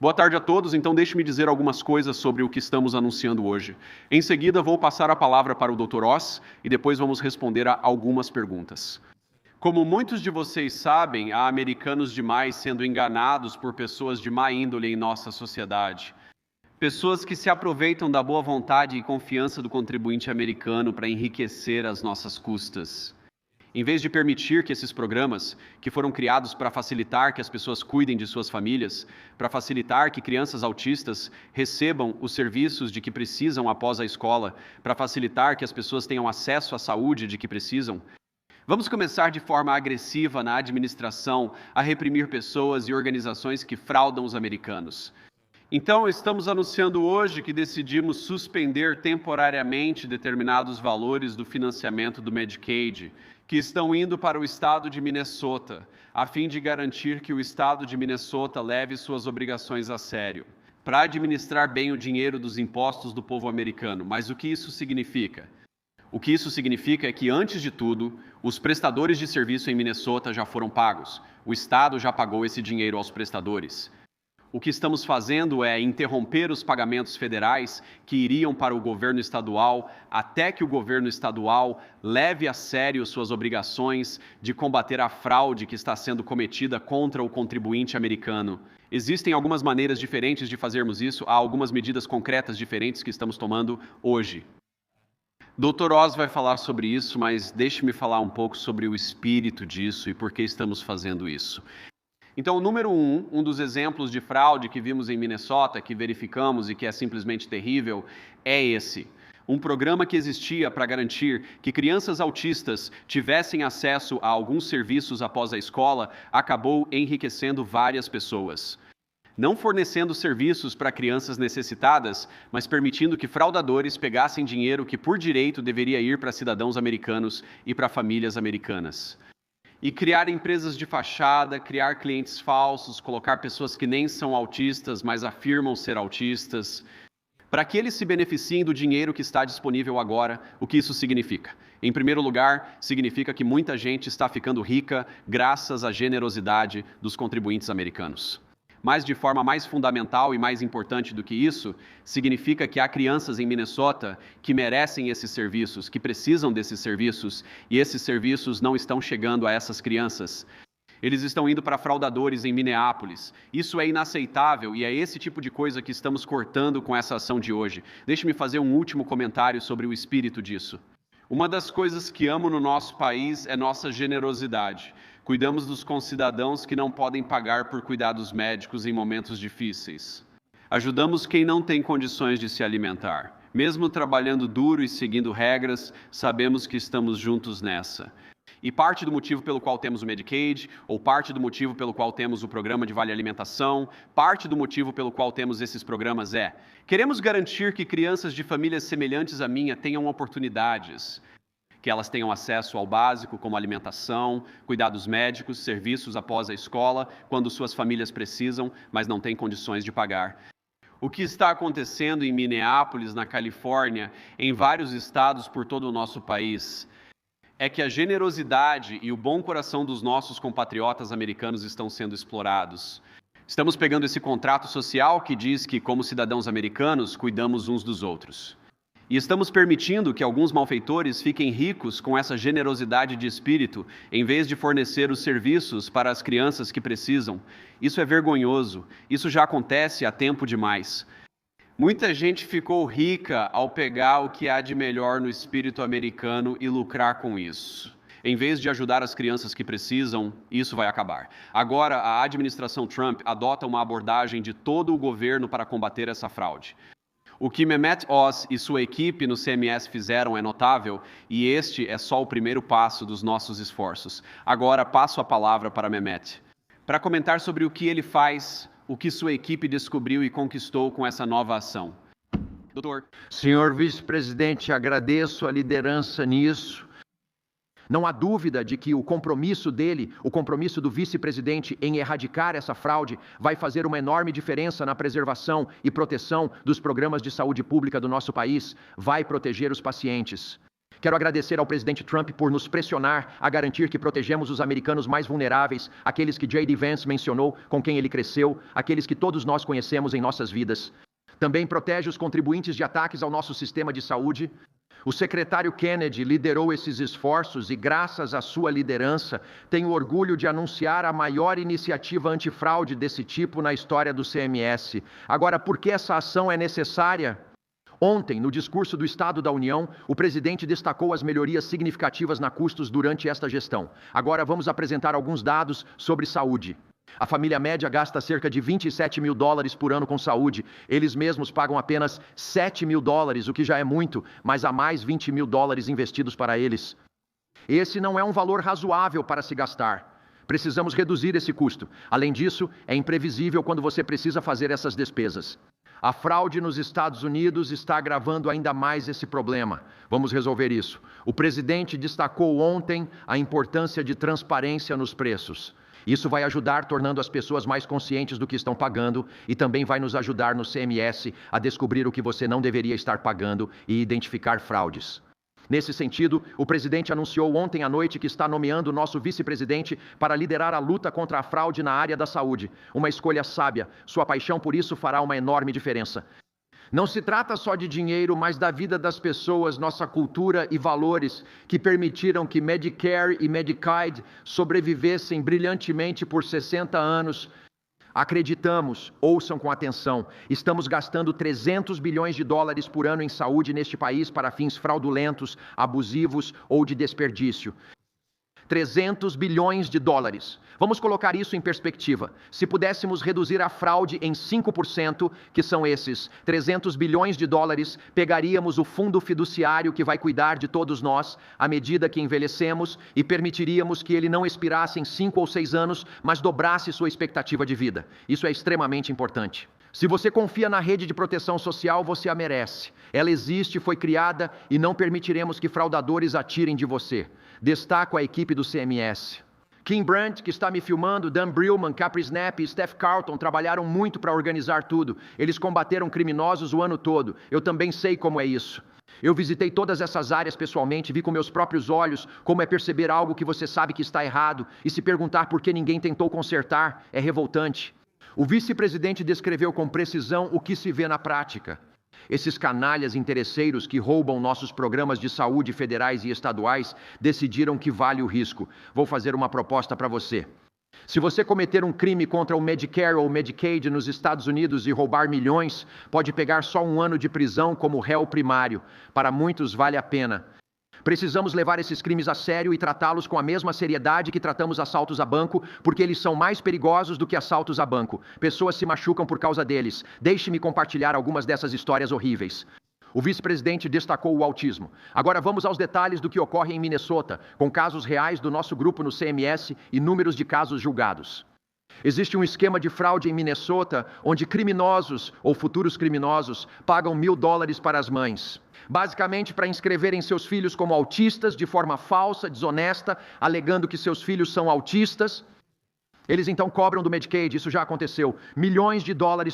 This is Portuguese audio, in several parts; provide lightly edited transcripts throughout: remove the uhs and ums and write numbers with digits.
Boa tarde a todos. Então, deixe-me dizer algumas coisas sobre o que estamos anunciando hoje. Em seguida, vou passar a palavra para o Dr. Oz e depois vamos responder a algumas perguntas. Como muitos de vocês sabem, há americanos demais sendo enganados por pessoas de má índole em nossa sociedade. Pessoas que se aproveitam da boa vontade e confiança do contribuinte americano para enriquecer às nossas custas. Em vez de permitir que esses programas, que foram criados para facilitar que as pessoas cuidem de suas famílias, para facilitar que crianças autistas recebam os serviços de que precisam após a escola, para facilitar que as pessoas tenham acesso à saúde de que precisam, vamos começar de forma agressiva na administração a reprimir pessoas e organizações que fraudam os americanos. Então, estamos anunciando hoje que decidimos suspender temporariamente determinados valores do financiamento do Medicaid, que estão indo para o estado de Minnesota, a fim de garantir que o estado de Minnesota leve suas obrigações a sério, para administrar bem o dinheiro dos impostos do povo americano. Mas o que isso significa? O que isso significa é que, antes de tudo, os prestadores de serviço em Minnesota já foram pagos. O estado já pagou esse dinheiro aos prestadores. O que estamos fazendo é interromper os pagamentos federais que iriam para o governo estadual até que o governo estadual leve a sério suas obrigações de combater a fraude que está sendo cometida contra o contribuinte americano. Existem algumas maneiras diferentes de fazermos isso, há algumas medidas concretas diferentes que estamos tomando hoje. Dr. Oz vai falar sobre isso, mas deixe-me falar um pouco sobre o espírito disso e por que estamos fazendo isso. Então, número um dos exemplos de fraude que vimos em Minnesota, que verificamos e que é simplesmente terrível, é esse. Um programa que existia para garantir que crianças autistas tivessem acesso a alguns serviços após a escola, acabou enriquecendo várias pessoas. Não fornecendo serviços para crianças necessitadas, mas permitindo que fraudadores pegassem dinheiro que, por direito, deveria ir para cidadãos americanos e para famílias americanas. E criar empresas de fachada, criar clientes falsos, colocar pessoas que nem são autistas, mas afirmam ser autistas, para que eles se beneficiem do dinheiro que está disponível agora. O que isso significa? Em primeiro lugar, significa que muita gente está ficando rica graças à generosidade dos contribuintes americanos. Mas de forma mais fundamental e mais importante do que isso, significa que há crianças em Minnesota que merecem esses serviços, que precisam desses serviços, e esses serviços não estão chegando a essas crianças. Eles estão indo para fraudadores em Minneapolis. Isso é inaceitável e é esse tipo de coisa que estamos cortando com essa ação de hoje. Deixe-me fazer um último comentário sobre o espírito disso. Uma das coisas que amo no nosso país é nossa generosidade. Cuidamos dos concidadãos que não podem pagar por cuidados médicos em momentos difíceis. Ajudamos quem não tem condições de se alimentar. Mesmo trabalhando duro e seguindo regras, sabemos que estamos juntos nessa. E parte do motivo pelo qual temos o Medicaid, ou parte do motivo pelo qual temos o programa de Vale Alimentação, parte do motivo pelo qual temos esses programas é: queremos garantir que crianças de famílias semelhantes à minha tenham oportunidades, que elas tenham acesso ao básico, como alimentação, cuidados médicos, serviços após a escola, quando suas famílias precisam, mas não têm condições de pagar. O que está acontecendo em Minneapolis, na Califórnia, em vários estados por todo o nosso país, é que a generosidade e o bom coração dos nossos compatriotas americanos estão sendo explorados. Estamos pegando esse contrato social que diz que, como cidadãos americanos, cuidamos uns dos outros. E estamos permitindo que alguns malfeitores fiquem ricos com essa generosidade de espírito, em vez de fornecer os serviços para as crianças que precisam. Isso é vergonhoso. Isso já acontece há tempo demais. Muita gente ficou rica ao pegar o que há de melhor no espírito americano e lucrar com isso. Em vez de ajudar as crianças que precisam, isso vai acabar. Agora, a administração Trump adota uma abordagem de todo o governo para combater essa fraude. O que Mehmet Oz e sua equipe no CMS fizeram é notável, e este é só o primeiro passo dos nossos esforços. Agora passo a palavra para Mehmet, para comentar sobre o que ele faz, o que sua equipe descobriu e conquistou com essa nova ação. Doutor. Senhor vice-presidente, agradeço a liderança nisso. Não há dúvida de que o compromisso dele, o compromisso do vice-presidente em erradicar essa fraude, vai fazer uma enorme diferença na preservação e proteção dos programas de saúde pública do nosso país, vai proteger os pacientes. Quero agradecer ao presidente Trump por nos pressionar a garantir que protegemos os americanos mais vulneráveis, aqueles que J.D. Vance mencionou, com quem ele cresceu, aqueles que todos nós conhecemos em nossas vidas. Também protege os contribuintes de ataques ao nosso sistema de saúde. O secretário Kennedy liderou esses esforços e, graças à sua liderança, tenho orgulho de anunciar a maior iniciativa antifraude desse tipo na história do CMS. Agora, por que essa ação é necessária? Ontem, no discurso do Estado da União, o presidente destacou as melhorias significativas na custos durante esta gestão. Agora vamos apresentar alguns dados sobre saúde. A família média gasta cerca de $27 mil por ano com saúde. Eles mesmos pagam apenas $7 mil, o que já é muito, mas há mais $20 mil investidos para eles. Esse não é um valor razoável para se gastar. Precisamos reduzir esse custo. Além disso, é imprevisível quando você precisa fazer essas despesas. A fraude nos Estados Unidos está agravando ainda mais esse problema. Vamos resolver isso. O presidente destacou ontem a importância de transparência nos preços. Isso vai ajudar tornando as pessoas mais conscientes do que estão pagando e também vai nos ajudar no CMS a descobrir o que você não deveria estar pagando e identificar fraudes. Nesse sentido, o presidente anunciou ontem à noite que está nomeando o nosso vice-presidente para liderar a luta contra a fraude na área da saúde. Uma escolha sábia. Sua paixão por isso fará uma enorme diferença. Não se trata só de dinheiro, mas da vida das pessoas, nossa cultura e valores que permitiram que Medicare e Medicaid sobrevivessem brilhantemente por 60 anos. Acreditamos, ouçam com atenção, estamos gastando $300 bilhões por ano em saúde neste país para fins fraudulentos, abusivos ou de desperdício. $300 bilhões. Vamos colocar isso em perspectiva. Se pudéssemos reduzir a fraude em 5%, que são esses $300 bilhões, pegaríamos o fundo fiduciário que vai cuidar de todos nós à medida que envelhecemos e permitiríamos que ele não expirasse em 5 ou 6 anos, mas dobrasse sua expectativa de vida. Isso é extremamente importante. Se você confia na rede de proteção social, você a merece. Ela existe, foi criada e não permitiremos que fraudadores atirem de você. Destaco a equipe do CMS. Kim Brandt, que está me filmando, Dan Brillman, Capri Snap e Steph Carlton trabalharam muito para organizar tudo. Eles combateram criminosos o ano todo. Eu também sei como é isso. Eu visitei todas essas áreas pessoalmente, vi com meus próprios olhos como é perceber algo que você sabe que está errado e se perguntar por que ninguém tentou consertar. É revoltante. O vice-presidente descreveu com precisão o que se vê na prática. Esses canalhas interesseiros que roubam nossos programas de saúde federais e estaduais decidiram que vale o risco. Vou fazer uma proposta para você. Se você cometer um crime contra o Medicare ou Medicaid nos Estados Unidos e roubar milhões, pode pegar só 1 ano de prisão como réu primário. Para muitos vale a pena. Precisamos levar esses crimes a sério e tratá-los com a mesma seriedade que tratamos assaltos a banco, porque eles são mais perigosos do que assaltos a banco. Pessoas se machucam por causa deles. Deixe-me compartilhar algumas dessas histórias horríveis. O vice-presidente destacou o autismo. Agora vamos aos detalhes do que ocorre em Minnesota, com casos reais do nosso grupo no CMS e números de casos julgados. Existe um esquema de fraude em Minnesota, onde criminosos ou futuros criminosos pagam $1.000 para as mães. Basicamente para inscreverem seus filhos como autistas de forma falsa, desonesta, alegando que seus filhos são autistas. Eles então cobram do Medicaid, isso já aconteceu, $milhões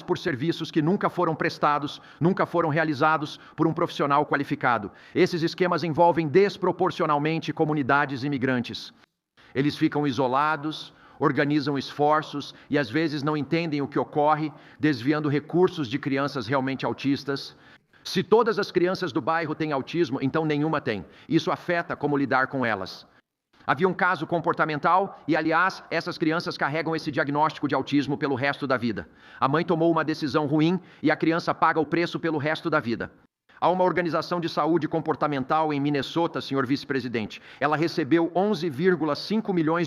por serviços que nunca foram prestados, nunca foram realizados por um profissional qualificado. Esses esquemas envolvem desproporcionalmente comunidades imigrantes. Eles ficam isolados, organizam esforços e às vezes não entendem o que ocorre, desviando recursos de crianças realmente autistas. Se todas as crianças do bairro têm autismo, então nenhuma tem. Isso afeta como lidar com elas. Havia um caso comportamental e, aliás, essas crianças carregam esse diagnóstico de autismo pelo resto da vida. A mãe tomou uma decisão ruim e a criança paga o preço pelo resto da vida. Há uma organização de saúde comportamental em Minnesota, senhor vice-presidente. Ela recebeu $11,5 milhões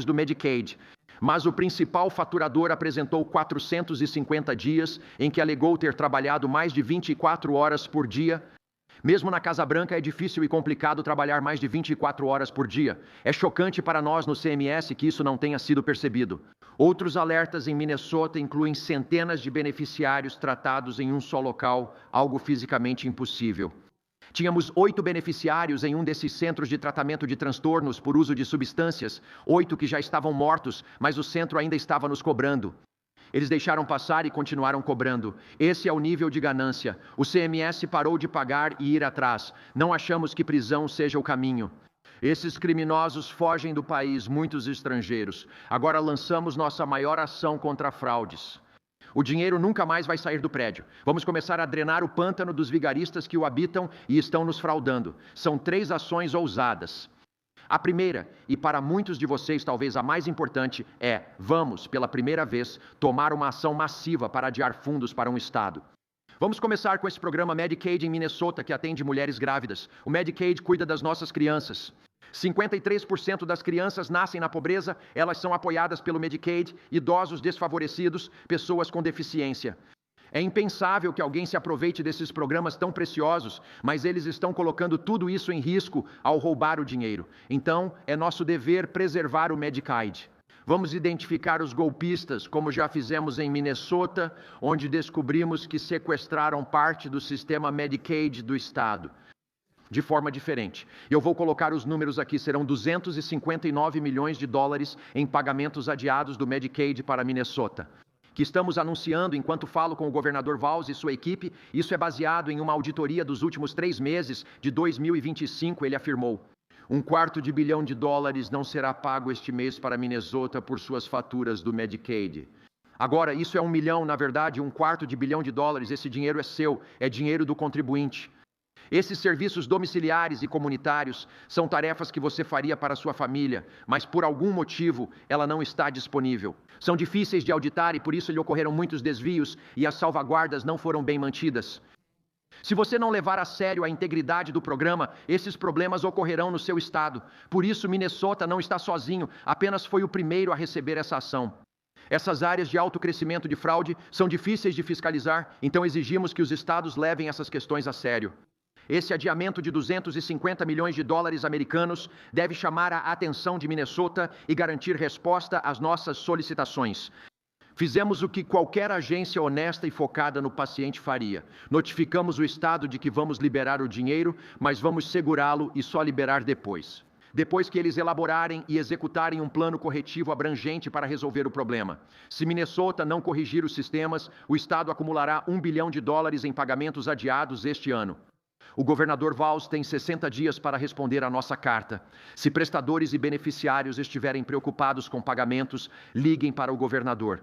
do Medicaid. Mas o principal faturador apresentou 450 dias em que alegou ter trabalhado mais de 24 horas por dia. Mesmo na Casa Branca é difícil e complicado trabalhar mais de 24 horas por dia. É chocante para nós no CMS que isso não tenha sido percebido. Outros alertas em Minnesota incluem centenas de beneficiários tratados em um só local, algo fisicamente impossível. Tínhamos 8 beneficiários em um desses centros de tratamento de transtornos por uso de substâncias, 8 que já estavam mortos, mas o centro ainda estava nos cobrando. Eles deixaram passar e continuaram cobrando. Esse é o nível de ganância. O CMS parou de pagar e ir atrás. Não achamos que prisão seja o caminho. Esses criminosos fogem do país, muitos estrangeiros. Agora lançamos nossa maior ação contra fraudes. O dinheiro nunca mais vai sair do prédio. Vamos começar a drenar o pântano dos vigaristas que o habitam e estão nos fraudando. São 3 ações ousadas. A primeira, e para muitos de vocês talvez a mais importante, é: vamos, pela primeira vez, tomar uma ação massiva para adiar fundos para um estado. Vamos começar com esse programa Medicaid em Minnesota, que atende mulheres grávidas. O Medicaid cuida das nossas crianças. 53% das crianças nascem na pobreza, elas são apoiadas pelo Medicaid, idosos desfavorecidos, pessoas com deficiência. É impensável que alguém se aproveite desses programas tão preciosos, mas eles estão colocando tudo isso em risco ao roubar o dinheiro. Então, é nosso dever preservar o Medicaid. Vamos identificar os golpistas, como já fizemos em Minnesota, onde descobrimos que sequestraram parte do sistema Medicaid do estado. De forma diferente. Eu vou colocar os números aqui, serão 259 milhões de dólares em pagamentos adiados do Medicaid para Minnesota, que estamos anunciando enquanto falo com o governador Valls e sua equipe. Isso é baseado em uma auditoria dos últimos 3 meses de 2025, ele afirmou. $250 milhão não será pago este mês para Minnesota por suas faturas do Medicaid. Agora, isso é $1 milhão, na verdade, $250 milhão, esse dinheiro é seu, é dinheiro do contribuinte. Esses serviços domiciliares e comunitários são tarefas que você faria para a sua família, mas por algum motivo ela não está disponível. São difíceis de auditar e por isso lhe ocorreram muitos desvios e as salvaguardas não foram bem mantidas. Se você não levar a sério a integridade do programa, esses problemas ocorrerão no seu estado. Por isso, Minnesota não está sozinho, apenas foi o primeiro a receber essa ação. Essas áreas de alto crescimento de fraude são difíceis de fiscalizar, então exigimos que os estados levem essas questões a sério. Esse adiamento de $250 milhões americanos deve chamar a atenção de Minnesota e garantir resposta às nossas solicitações. Fizemos o que qualquer agência honesta e focada no paciente faria. Notificamos o estado de que vamos liberar o dinheiro, mas vamos segurá-lo e só liberar depois. Depois que eles elaborarem e executarem um plano corretivo abrangente para resolver o problema. Se Minnesota não corrigir os sistemas, o estado acumulará $1 bilhão em pagamentos adiados este ano. O governador Valls tem 60 dias para responder à nossa carta. Se prestadores e beneficiários estiverem preocupados com pagamentos, liguem para o governador.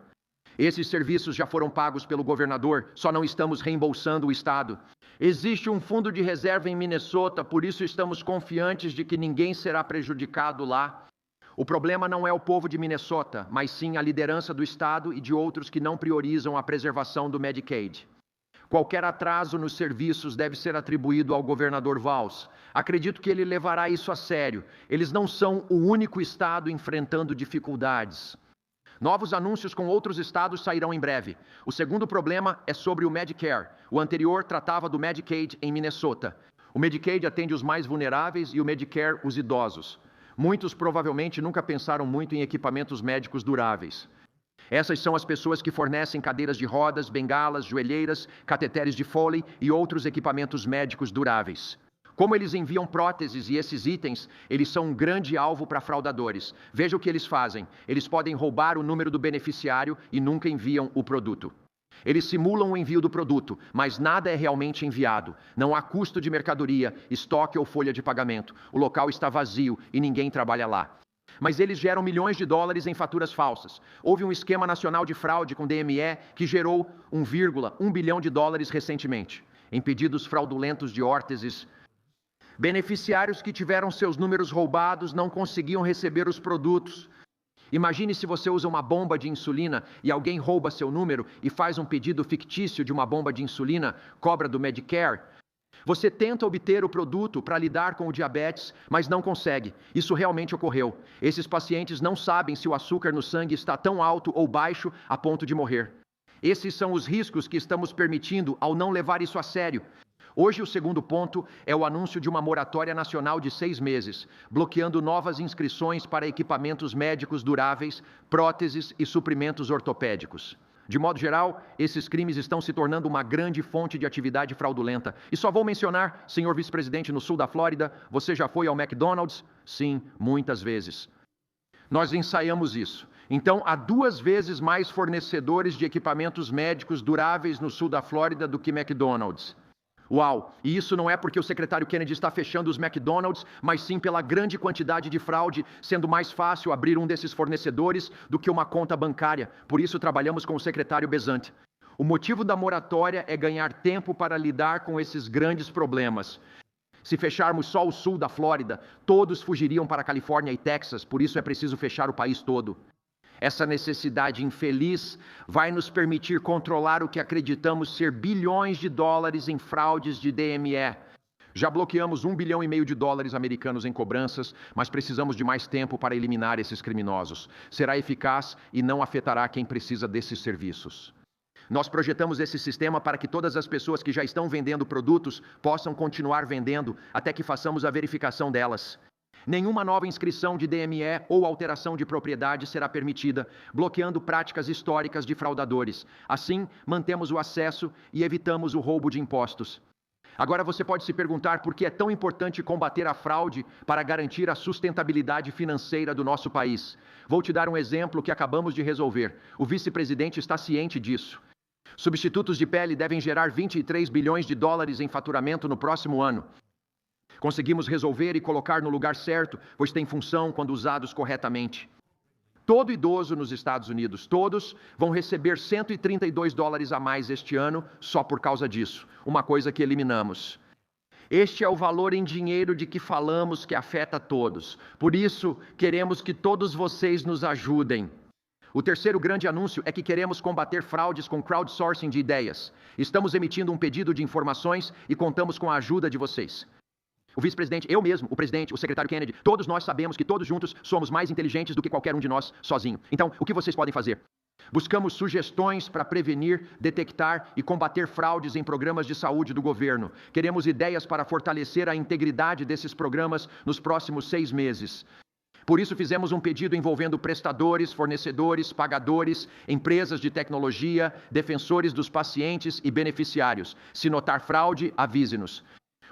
Esses serviços já foram pagos pelo governador, só não estamos reembolsando o estado. Existe um fundo de reserva em Minnesota, por isso estamos confiantes de que ninguém será prejudicado lá. O problema não é o povo de Minnesota, mas sim a liderança do estado e de outros que não priorizam a preservação do Medicaid. Qualquer atraso nos serviços deve ser atribuído ao governador Valls. Acredito que ele levará isso a sério. Eles não são o único estado enfrentando dificuldades. Novos anúncios com outros estados sairão em breve. O segundo problema é sobre o Medicare. O anterior tratava do Medicaid em Minnesota. O Medicaid atende os mais vulneráveis e o Medicare os idosos. Muitos provavelmente nunca pensaram muito em equipamentos médicos duráveis. Essas são as pessoas que fornecem cadeiras de rodas, bengalas, joelheiras, cateteres de Foley e outros equipamentos médicos duráveis. Como eles enviam próteses e esses itens, eles são um grande alvo para fraudadores. Veja o que eles fazem. Eles podem roubar o número do beneficiário e nunca enviam o produto. Eles simulam o envio do produto, mas nada é realmente enviado. Não há custo de mercadoria, estoque ou folha de pagamento. O local está vazio e ninguém trabalha lá. Mas eles geram milhões de dólares em faturas falsas. Houve um esquema nacional de fraude com DME que gerou $1 bilhão recentemente, em pedidos fraudulentos de órteses. Beneficiários que tiveram seus números roubados não conseguiam receber os produtos. Imagine se você usa uma bomba de insulina e alguém rouba seu número e faz um pedido fictício de uma bomba de insulina, cobra do Medicare. Você tenta obter o produto para lidar com o diabetes, mas não consegue. Isso realmente ocorreu. Esses pacientes não sabem se o açúcar no sangue está tão alto ou baixo a ponto de morrer. Esses são os riscos que estamos permitindo ao não levar isso a sério. Hoje, o segundo ponto é o anúncio de uma moratória nacional de 6 meses, bloqueando novas inscrições para equipamentos médicos duráveis, próteses e suprimentos ortopédicos. De modo geral, esses crimes estão se tornando uma grande fonte de atividade fraudulenta. E só vou mencionar, senhor vice-presidente, no sul da Flórida, você já foi ao McDonald's? Sim, muitas vezes. Nós ensaiamos isso. Então, há 2 vezes mais fornecedores de equipamentos médicos duráveis no sul da Flórida do que McDonald's. Uau! E isso não é porque o secretário Kennedy está fechando os McDonald's, mas sim pela grande quantidade de fraude, sendo mais fácil abrir um desses fornecedores do que uma conta bancária. Por isso, trabalhamos com o secretário Bezant. O motivo da moratória é ganhar tempo para lidar com esses grandes problemas. Se fecharmos só o sul da Flórida, todos fugiriam para a Califórnia e Texas, por isso é preciso fechar o país todo. Essa necessidade infeliz vai nos permitir controlar o que acreditamos ser bilhões de dólares em fraudes de DME. Já bloqueamos $1,5 bilhão americanos em cobranças, mas precisamos de mais tempo para eliminar esses criminosos. Será eficaz e não afetará quem precisa desses serviços. Nós projetamos esse sistema para que todas as pessoas que já estão vendendo produtos possam continuar vendendo até que façamos a verificação delas. Nenhuma nova inscrição de DME ou alteração de propriedade será permitida, bloqueando práticas históricas de fraudadores. Assim, mantemos o acesso e evitamos o roubo de impostos. Agora você pode se perguntar por que é tão importante combater a fraude para garantir a sustentabilidade financeira do nosso país. Vou te dar um exemplo que acabamos de resolver. O vice-presidente está ciente disso. Substitutos de pele devem gerar $23 bilhões em faturamento no próximo ano. Conseguimos resolver e colocar no lugar certo, pois tem função quando usados corretamente. Todo idoso nos Estados Unidos, todos vão receber $132 a mais este ano só por causa disso, uma coisa que eliminamos. Este é o valor em dinheiro de que falamos que afeta todos. Por isso, queremos que todos vocês nos ajudem. O terceiro grande anúncio é que queremos combater fraudes com crowdsourcing de ideias. Estamos emitindo um pedido de informações e contamos com a ajuda de vocês. O vice-presidente, eu mesmo, o presidente, o secretário Kennedy, todos nós sabemos que todos juntos somos mais inteligentes do que qualquer um de nós sozinho. Então, o que vocês podem fazer? Buscamos sugestões para prevenir, detectar e combater fraudes em programas de saúde do governo. Queremos ideias para fortalecer a integridade desses programas nos próximos 6 meses. Por isso, fizemos um pedido envolvendo prestadores, fornecedores, pagadores, empresas de tecnologia, defensores dos pacientes e beneficiários. Se notar fraude, avise-nos.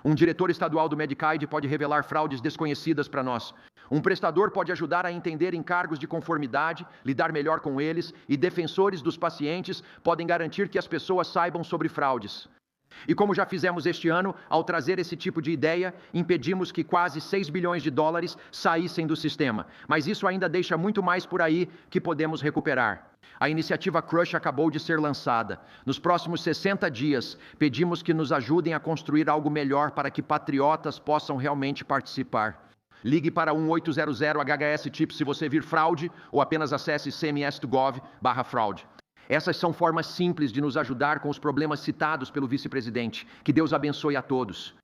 Um diretor estadual do Medicaid pode revelar fraudes desconhecidas para nós. Um prestador pode ajudar a entender encargos de conformidade, lidar melhor com eles, e defensores dos pacientes podem garantir que as pessoas saibam sobre fraudes. E como já fizemos este ano, ao trazer esse tipo de ideia, impedimos que quase $6 bilhões saíssem do sistema. Mas isso ainda deixa muito mais por aí que podemos recuperar. A iniciativa Crush acabou de ser lançada. Nos próximos 60 dias, pedimos que nos ajudem a construir algo melhor para que patriotas possam realmente participar. Ligue para 1800 HHS-TIP se você vir fraude ou apenas acesse cms.gov/fraude. Essas são formas simples de nos ajudar com os problemas citados pelo vice-presidente. Que Deus abençoe a todos.